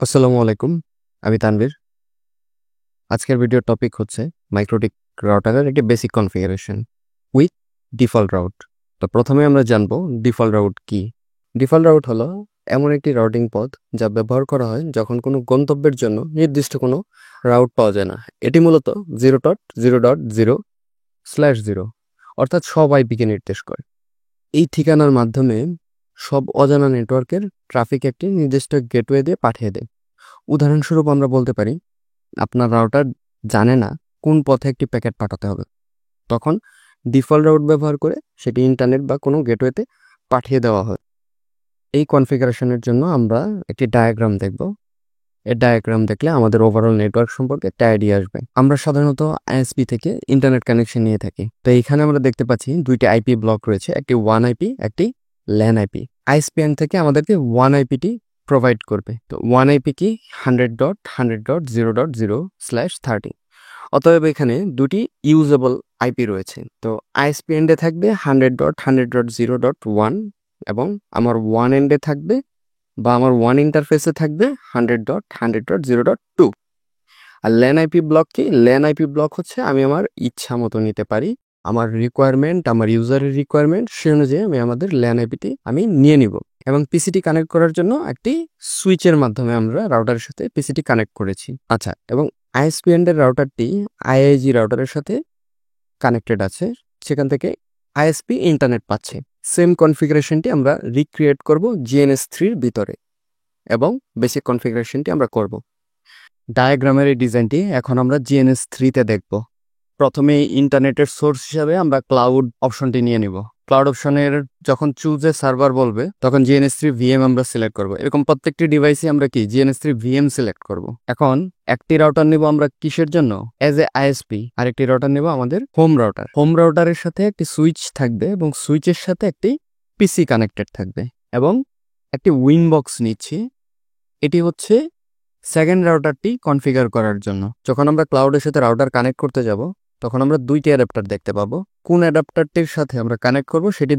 আসসালামু আলাইকুম। আমি তানভীর। আজকের ভিডিওর টপিক হচ্ছে মাইক্রোটিক রাউটারের একটি basic configuration with default route. তো প্রথমে আমরা জানবো ডিফল্ট রাউট কি। ডিফল্ট রাউট হলো এমন একটি রাউটিং পথ যা ব্যবহার করা হয় যখন কোনো গন্তব্যের জন্য নির্দিষ্ট কোনো রাউট পাওয়া যায় না। এটি মূলত 0.0.0/0 অর্থাৎ সব আইপিকে নির্দেশ করে। এই ঠিকানার মাধ্যমে সব অজানা নেটওয়ার্কের ট্রাফিক একটি নির্দিষ্ট গেটওয়ে দিয়ে পাঠিয়ে দেয়। উদাহরণস্বরূপ আমরা বলতে পারি আপনার রাউটার জানে না কোন পথে একটি প্যাকেট পাঠাতে হবে, তখন ডিফল্ট রাউট ব্যবহার করে সেটি ইন্টারনেট বা কোনো গেটওয়েতে পাঠিয়ে দেওয়া হয়। এই কনফিগারেশনের জন্য আমরা একটি ডায়াগ্রাম দেখব। এই ডায়াগ্রাম দেখলে আমাদের ওভারঅল নেটওয়ার্ক সম্পর্কে একটা আইডিয়া আসবে। আমরা সাধারণত আইএসপি থেকে ইন্টারনেট কানেকশন নিয়ে থাকি। তো এইখানে আমরা দেখতে পাচ্ছি দুইটি আইপি ব্লক রয়েছে, একটি ওয়ান আইপি, একটি ল্যান আইপি। আইএসপিএন থেকে আমাদেরকে ওয়ান আইপিটি প্রোভাইড করবে। তো ওয়ান আইপি কি 100.100.0.0/30। অতএব এখানে দুটি ইউজেবল আইপি রয়েছে। তো আইএসপি এন্ডে থাকবে 100.100.0.1 এবং আমার ওয়ান এন্ডে থাকবে বা আমার ওয়ান ইন্টারফেসে থাকবে 100.100.0.2। আর ল্যান আইপি ব্লক কি? ল্যান আইপি ব্লক হচ্ছে আমি আমার ইচ্ছা মতো নিতে পারি, আমার রিকোয়ারমেন্ট, আমার ইউজারের রিকোয়ারমেন্ট সে অনুযায়ী আমি আমাদের ল্যান আইপিটি আমি নিয়ে নিব। এবং পিসিটি কানেক্ট করার জন্য একটি সুইচের মাধ্যমে আমরা রাউটারের সাথে পিসিটি কানেক্ট করেছি। আচ্ছা, এবং আইএসপি এন্ডের রাউটারটি আইআইজি রাউটারের সাথে কানেক্টেড আছে, সেখান থেকে আইএসপি ইন্টারনেট পাচ্ছে। সেম কনফিগারেশনটি আমরা রিক্রিয়েট করব জিএনএস3-র ভিতরে এবং বেসিক কনফিগারেশনটি আমরা করব। ডায়াগ্রামের এই ডিজাইনটি এখন আমরা জিএনএস3-তে দেখব। প্রথমে ইন্টারনেটের সোর্স হিসাবে আমরা ক্লাউড অপশনটি নিয়ে নিব। ক্লাউড অপশনের যখন চুজ এ সার্ভার বলবে তখন জিএনএস3 ভিএম আমরা সিলেক্ট করব। এরকম প্রত্যেকটি ডিভাইসে আমরা কি জিএনএস3 ভিএম সিলেক্ট করব। এখন একটি রাউটার নিব আমরা কিসের জন্য? As a ISP. আর একটি রাউটার নিব আমাদের হোম রাউটার। হোম রাউটারের সাথে একটি সুইচ থাকবে এবং সুইচের সাথে একটি পিসি কানেক্টেড থাকবে এবং একটি উইনবক্স নিচ্ছি। এটি হচ্ছে সেকেন্ড রাউটারটি কনফিগার করার জন্য। যখন আমরা ক্লাউডের সাথে রাউটার কানেক্ট করতে যাব তখন আমরা দুইটি অ্যাডাপ্টার দেখতে পাবো। কোন অ্যাডাপ্টারটির সাথে আমরা কানেক্ট করব সেটি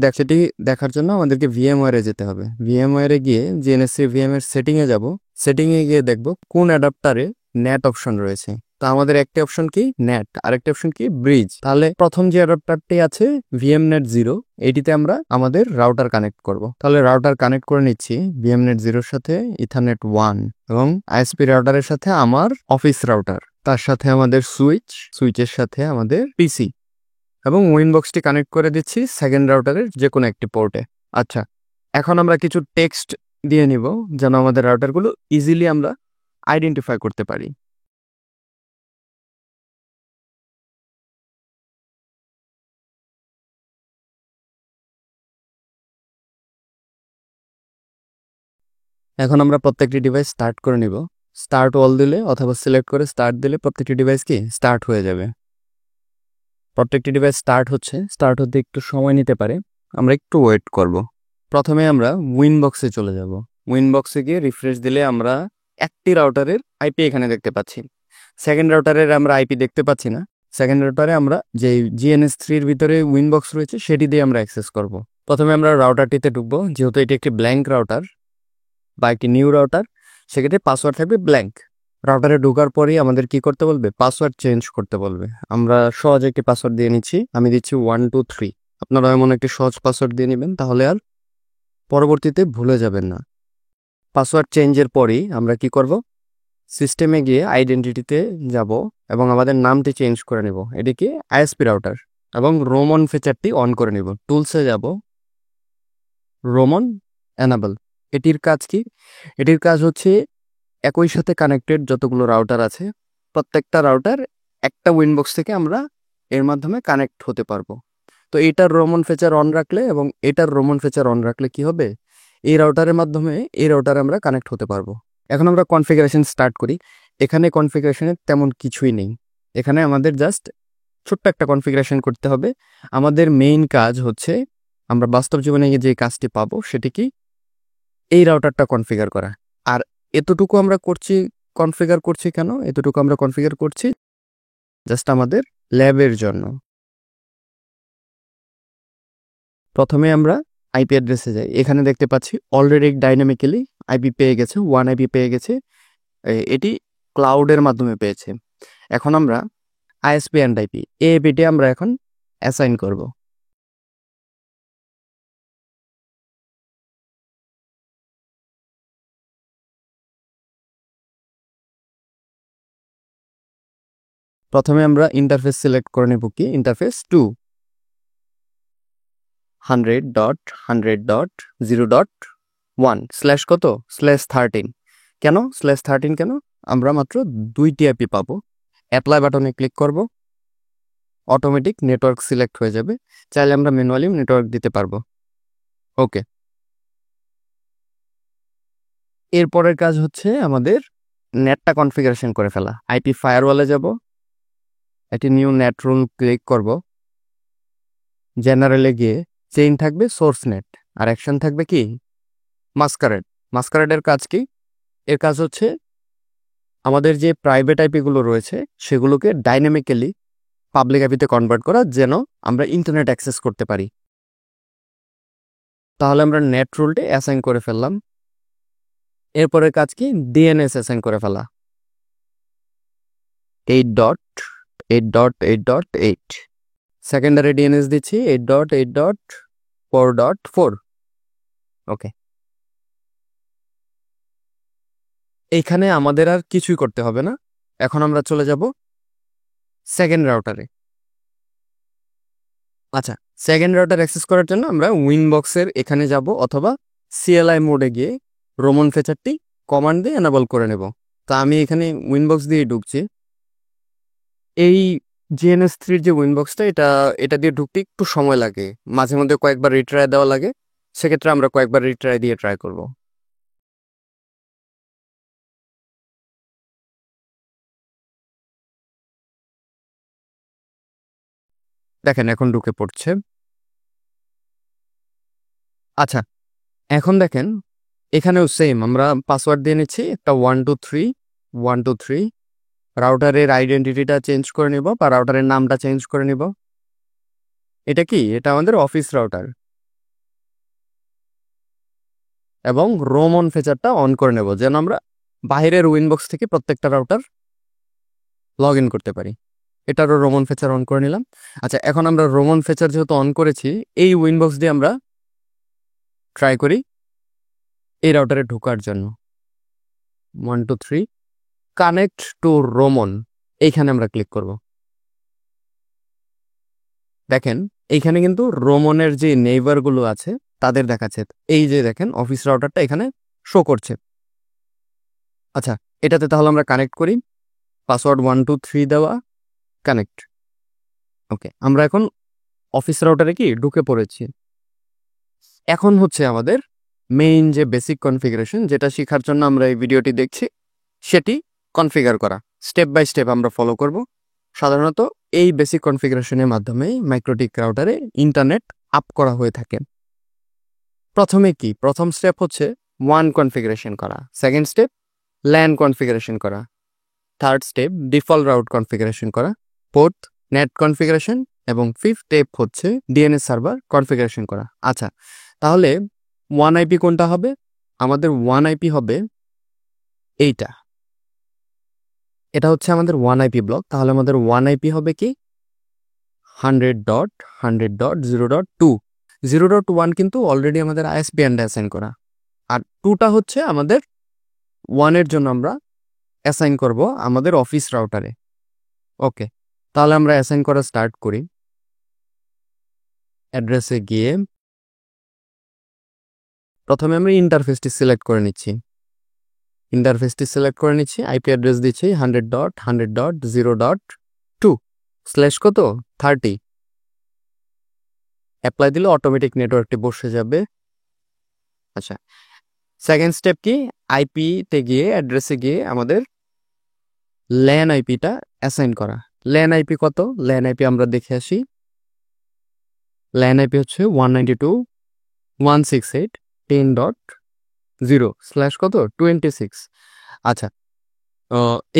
দেখার জন্য আমাদেরকে ভিএমওয়্যারে যেতে হবে। ভিএমওয়্যারে গিয়ে জিএনএসসি ভিএম এর সেটিংয়ে যাব। সেটিংয়ে গিয়ে দেখব কোন অ্যাডাপ্টারে নেট অপশন রয়েছে। তো আমাদের একটি অপশন কি নেট, আরেকটি অপশন কি ব্রিজ। তাহলে প্রথম যে অ্যাডাপ্টারটি আছে ভিএমনেট 0, এটিতে আমরা আমাদের রাউটার কানেক্ট করব। তাহলে রাউটার কানেক্ট করে নিচ্ছি ভিএমনেট 0-র সাথে ইথারনেট 1 এবং আইএসপি রাউটারের সাথে আমার অফিস রাউটার, তার সাথে আমাদের সুইচের সাথে আমাদের পিসি এবং উইনবক্সটি কানেক্ট করে দিচ্ছি সেকেন্ড রাউটারের যে কোনো একটি পোর্টে। আচ্ছা, এখন আমরা কিছু টেক্সট দিয়ে নিব যেন আমাদের রাউটারগুলো ইজিলি আমরা আইডেন্টিফাই করতে পারি। এখন আমরা প্রত্যেকটি ডিভাইস স্টার্ট করে নিব। স্টার্ট অল দিলে অথবা সিলেক্ট করে স্টার্ট দিলে প্রত্যেকটি ডিভাইস কি স্টার্ট হয়ে যাবে। প্রত্যেকটি ডিভাইস স্টার্ট হতে একটু সময় নিতে পারে, আমরা একটু ওয়েট করব। প্রথমে আমরা উইনবক্সে চলে যাব। উইনবক্সে গিয়ে রিফ্রেশ দিলে আমরা একটি রাউটারের আইপি এখানে দেখতে পাচ্ছি। সেকেন্ড রাউটারের আমরা আইপি দেখতে পাচ্ছি না। সেকেন্ড রাউটারে আমরা যে জিএনএস3-র ভিতরে উইনবক্স রয়েছে সেটি দিয়ে আমরা অ্যাক্সেস করব। প্রথমে আমরা রাউটারটিতে ঢুকবো। যেহেতু এটি একটি ব্ল্যাঙ্ক রাউটার বা একটি নিউ রাউটার, সেক্ষেত্রে পাসওয়ার্ড থাকবে ব্ল্যাঙ্ক। রাউটারে ঢোকার পরেই আমাদের কি করতে বলবে? পাসওয়ার্ড চেঞ্জ করতে বলবে। আমরা সহজে একটি পাসওয়ার্ড দিয়ে নিচ্ছি। আমি দিচ্ছি 123। আপনারা এমন একটি সহজ পাসওয়ার্ড দিয়ে নেবেন, তাহলে আর পরবর্তীতে ভুলে যাবেন না। পাসওয়ার্ড চেঞ্জের পরেই আমরা কি করব? সিস্টেমে গিয়ে আইডেন্টিটিতে যাব এবং আমাদের নামটি চেঞ্জ করে নেব। এটি কি আইএসপি রাউটার এবং রোমন ফিচারটি অন করে নেব। টুলসে যাব, রোমন এনাবল। এটির কাজ কি? এটির কাজ হচ্ছে একই সাথে কানেক্টেড যতগুলো রাউটার আছে প্রত্যেকটা রাউটার একটা উইনবক্স থেকে আমরা এর মাধ্যমে কানেক্ট হতে পারবো। তো এটার রোমন ফিচার অন রাখলে এবং এটার রোমন ফিচার অন রাখলে কি হবে? এই রাউটারের মাধ্যমে এই রাউটারে আমরা কানেক্ট হতে পারবো। এখন আমরা কনফিগারেশন স্টার্ট করি। এখানে কনফিগারেশনের তেমন কিছুই নেই। এখানে আমাদের জাস্ট ছোট্ট একটা কনফিগারেশন করতে হবে। আমাদের মেইন কাজ হচ্ছে আমরা বাস্তব জীবনে যে কাজটি পাবো সেটি কি? এই রাউটারটা কনফিগার করা। আর এতটুকু আমরা কনফিগার করছি কেন? এতটুকু আমরা কনফিগার করছি জাস্ট আমাদের ল্যাবের জন্য। প্রথমে আমরা আইপি অ্যাড্রেসে যাই। এখানে দেখতে পাচ্ছি অলরেডি ডাইনামিক্যালি আইপি পেয়ে গেছে, 1 আইপি পেয়ে গেছে। এটি ক্লাউডের মাধ্যমে পেয়েছে। এখন আমরা আইএসপি অ্যান্ড আইপি এই এপিটি আমরা এখন অ্যাসাইন করব। প্রথমে আমরা ইন্টারফেস সিলেক্ট করে নেব কি ইন্টারফেস 2 100.100.0.1 স্ল্যাশ কত /13 কেন /13 কেন আমরা মাত্র 2টি আইপি পাবো। অ্যাপ্লাই বাটনে ক্লিক করব, অটোমেটিক নেটওয়ার্ক সিলেক্ট হয়ে যাবে, চাইলে আমরা ম্যানুয়ালি নেটওয়ার্ক দিতে পারবো। ওকে, এরপরের কাজ হচ্ছে আমাদের নেটটা কনফিগারেশন করে ফেলা। আইপি ফায়ারওয়ালে যাব, একটি নিউ নেট রুল ক্লিক করব, জেনারেলে গিয়ে চেইন থাকবে সোর্স নেট আর অ্যাকশন থাকবে কি মাস্কারেড। মাস্কারেডের কাজ কি? এর কাজ হচ্ছে আমাদের যে প্রাইভেট আইপিগুলো রয়েছে সেগুলোকে ডাইনামিক্যালি পাবলিক আইপিতে কনভার্ট করা, যেন আমরা ইন্টারনেট অ্যাক্সেস করতে পারি। তাহলে আমরা নেট রুলটি অ্যাসাইন করে ফেললাম। এরপরের কাজ কি ডিএনএস অ্যাসাইন করে ফেলা। 8.8.8.8 সেকেন্ডারি ডিএনএস দিচ্ছি 8.8.4.4। ওকে, এইখানে আমাদের আর কিছুই করতে হবে না। এখন আমরা চলে যাব সেকেন্ড রাউটারে। আচ্ছা, সেকেন্ড রাউটার অ্যাক্সেস করার জন্য আমরা উইনবক্সের এখানে যাব, অথবা সিএলআই মোডে গিয়ে রোমন ফিচারটি কমান্ড দিয়ে এনাবল করে নেব। তা আমি এখানে উইনবক্স দিয়ে ঢুকছি। এই জিএনএস3 যে উইনবক্সটা, এটা দিয়ে ঢুকতে একটু সময় লাগে, মাঝে মধ্যে কয়েকবার রিট্রাই দেওয়া লাগে। সেক্ষেত্রে আমরা কয়েকবার রিট্রাই দিয়ে ট্রাই করব। দেখেন এখন ঢুকে পড়ছে। আচ্ছা, এখন দেখেন এখানেও সেম আমরা পাসওয়ার্ড দিয়ে নিচ্ছি একটা 123 রাউটারের আইডেন্টিটিটা চেঞ্জ করে নিব বা রাউটারের নামটা চেঞ্জ করে নিব। এটা কি? এটা আমাদের অফিস রাউটার, এবং রোমন ফিচারটা অন করে নেব যেন আমরা বাইরের উইনবক্স থেকে প্রত্যেকটা রাউটার লগ ইন করতে পারি। এটারও রোমন ফিচার অন করে নিলাম। আচ্ছা, এখন আমরা রোমন ফিচার যেহেতু অন করেছি, এই উইনবক্স দিয়ে আমরা ট্রাই করি এই রাউটারে ঢোকার জন্য। 123 কানেক্ট টু রোমন, এইখানে আমরা ক্লিক করব। দেখেন এইখানে কিন্তু রোমনের যে নেইবারগুলো আছে তাদের দেখাচ্ছে। এই যে দেখেন অফিস রাউটারটা এখানে শো করছে। আচ্ছা, এটাতে তাহলে আমরা কানেক্ট করি, পাসওয়ার্ড 123 দেওয়া, কানেক্ট। ওকে, আমরা এখন অফিস রাউটারে কি ঢুকে পড়েছি। এখন হচ্ছে আমাদের মেইন যে বেসিক কনফিগারেশন, যেটা শেখার জন্য আমরা এই ভিডিওটি দেখছি, সেটি কনফিগার করা স্টেপ বাই স্টেপ আমরা ফলো করব। সাধারণত এই বেসিক কনফিগারেশনের মাধ্যমেই মাইক্রোটিক রাউটারে ইন্টারনেট আপ করা হয়ে থাকে। প্রথমে কি? প্রথম স্টেপ হচ্ছে ওয়ান কনফিগারেশন করা, সেকেন্ড স্টেপ ল্যান কনফিগারেশন করা, third step default route configuration করা, ফোর্থ নেট কনফিগারেশন, এবং ফিফথ স্টেপ হচ্ছে ডিএনএস সার্ভার কনফিগারেশন করা। আচ্ছা, তাহলে ওয়ান আইপি কোনটা হবে? আমাদের ওয়ান আইপি হবে এইটা, এটা হচ্ছে আমাদের ওয়ান আইপি ব্লক। তাহলে আমাদের ওয়ান আইপি হবে কি 100.100.0.2। 0.1 কিন্তু অলরেডি আমাদের আইএসপি এন্ড অ্যাসাইন করা, আর 2টা হচ্ছে আমাদের ওয়ানের জন্য আমরা অ্যাসাইন করব আমাদের অফিস রাউটারে। ওকে, তাহলে আমরা অ্যাসাইন করা স্টার্ট করি। অ্যাড্রেসে গিয়ে প্রথমে আমরা ইন্টারফেসটি সিলেক্ট করে নিচ্ছি। আইপি অ্যাড্রেস দিচ্ছি 100.100.0.2 স্ল্যাশ কত 30। অ্যাপ্লাই দিলে অটোমেটিক নেটওয়ার্কটি বসে যাবে। আচ্ছা, সেকেন্ড স্টেপ কি? আইপিতে গিয়ে অ্যাড্রেসে গিয়ে আমাদের ল্যান আইপিটা অ্যাসাইন করা। ল্যান আইপি কত? ল্যান আইপি আমরা দেখে আসি। ল্যান আইপি হচ্ছে 192.168.10.0 স্ল্যাশ কত 26। আচ্ছা,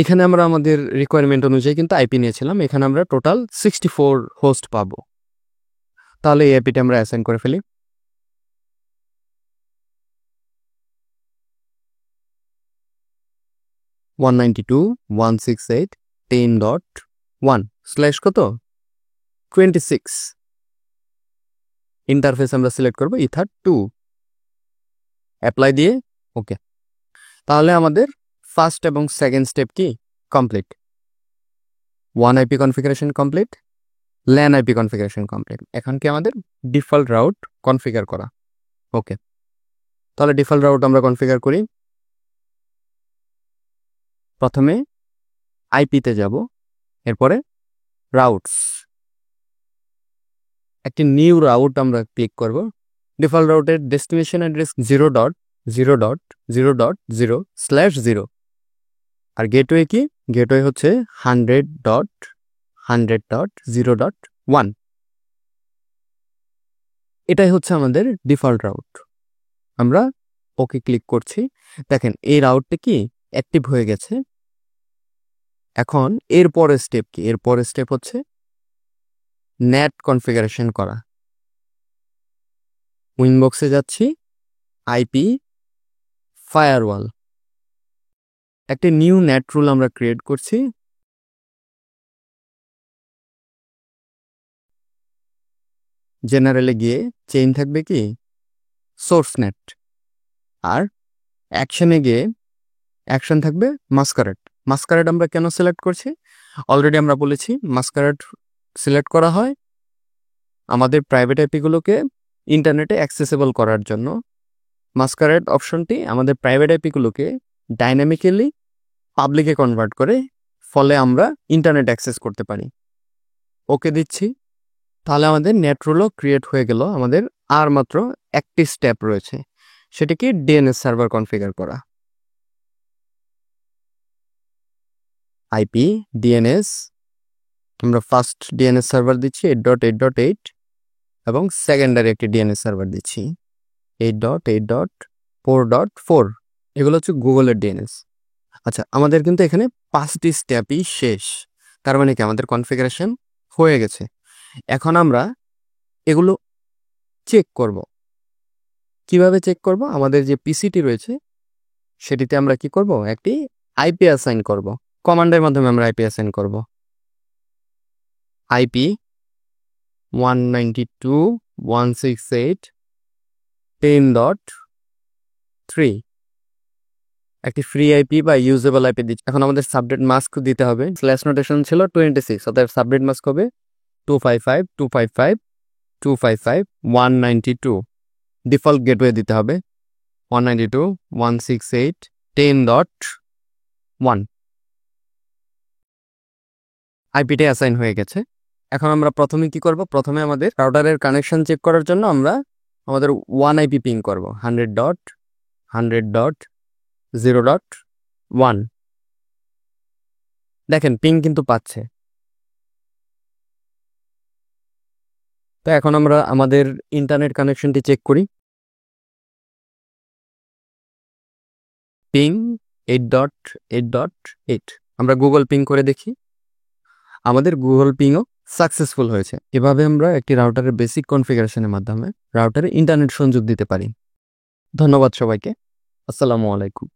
এখানে আমরা আমাদের রিকোয়ারমেন্ট অনুযায়ী কিন্তু আইপি নিয়েছিলাম। এখানে আমরা টোটাল 64 হোস্ট পাবো। তাহলে এই আইপিটা আমরা অ্যাসাইন করে ফেলি। 192.168.10.1 স্ল্যাশ কত 26 ইন্টারফেস আমরা সিলেক্ট করব ইথার2 অ্যাপ্লাই দিয়ে ওকে। তাহলে আমাদের ফার্স্ট এবং সেকেন্ড স্টেপ কি complete. 1 IP configuration complete, LAN IP configuration complete. এখন কি আমাদের ডিফল্ট রাউট কনফিগার করা। ওকে, তাহলে ডিফল্ট রাউট আমরা কনফিগার করি। প্রথমে আইপিতে যাব, এরপরে রাউটস, একটি নিউ রাউট আমরা ক্লিক করব। ডিফল্ট রাউটের ডেস্টিনেশন অ্যাড্রেস 0.0.0.0/0 আর গেটওয়ে কি, গেটওয়ে হচ্ছে 100.100.0.1। এটাই হচ্ছে আমাদের ডিফল্ট রাউট। আমরা ওকে ক্লিক করছি। দেখেন এই রাউটটা কি অ্যাক্টিভ হয়ে গেছে। এখন এর পরের স্টেপ কি, এর পরের স্টেপ হচ্ছে নেট কনফিগারেশন করা। উইনবক্সে যাচ্ছি, আইপি ফায়ারওয়াল, একটি নিউ নেট রুল আমরা ক্রিয়েট করছি। জেনারেলে গিয়ে চেইন থাকবে কি সোর্স নেট, আর অ্যাকশনে গিয়ে অ্যাকশন থাকবে মাস্কারেট। মাস্কারেট আমরা কেন সিলেক্ট করছি, অলরেডি আমরা বলেছি মাস্কারেট সিলেক্ট করা হয় আমাদের প্রাইভেট আইপিগুলোকে ইন্টারনেটে অ্যাক্সেসেবল করার জন্য। মাস্কারেট অপশনটি আমাদের প্রাইভেট আইপিগুলোকে ডাইনামিক্যালি পাবলিকে কনভার্ট করে, ফলে আমরা ইন্টারনেট অ্যাক্সেস করতে পারি। ওকে দিচ্ছি। তাহলে আমাদের নেট রুলও ক্রিয়েট হয়ে গেল। আমাদের আর মাত্র একটি স্টেপ রয়েছে, সেটি কি ডিএনএস সার্ভার কনফিগার করা। আইপি ডিএনএস, আমরা ফার্স্ট ডিএনএস সার্ভার দিচ্ছি 8.8.8 এবং সেকেন্ডারি একটি ডিএনএস সার্ভার দিচ্ছি 8.8.4.4। এগুলো হচ্ছে গুগলের ডিএনএস। আচ্ছা, আমাদের কিন্তু এখানে 5টি স্টেপই শেষ, তার মানে কি আমাদের কনফিগারেশন হয়ে গেছে। এখন আমরা এগুলো চেক করব। কিভাবে চেক করব, আমাদের যে পিসিটি রয়েছে সেটিতে আমরা কি করব, একটি আইপি অ্যাসাইন করব। কমান্ডের মাধ্যমে আমরা আইপি অ্যাসাইন করব। আইপি 192.168.10.3 একটি ফ্রি আইপি বা ইউজেবল আইপি দিচ্ছি। এখন আমাদের সাবনেট মাস্ক দিতে হবে। স্ল্যাশ নোটেশন ছিল 26, অর্থাৎ সাবনেট মাস্ক হবে 255.255.255.192। ডিফল্ট গেটওয়ে দিতে হবে 192.168.10.1। আইপিটা অ্যাসাইন হয়ে গেছে। এখন আমরা প্রথমে কি করব, প্রথমে আমাদের রাউটারের কানেকশন চেক করার জন্য আমরা আমাদের 1 আইপি পিং করব 100.100.0.1। দেখেন পিং কিন্তু পাচ্ছে। তো এখন আমরা আমাদের ইন্টারনেট কানেকশনটি চেক করি। পিং 8.8.8। আমরা গুগল পিং করে দেখি, আমাদের গুগল পিংও সাকসেসফুল হয়েছে। এভাবে আমরা একটি রাউটারের বেসিক কনফিগারেশনের মাধ্যমে রাউটারে ইন্টারনেট সংযোগ দিতে পারি। ধন্যবাদ সবাইকে। আসসালামু আলাইকুম।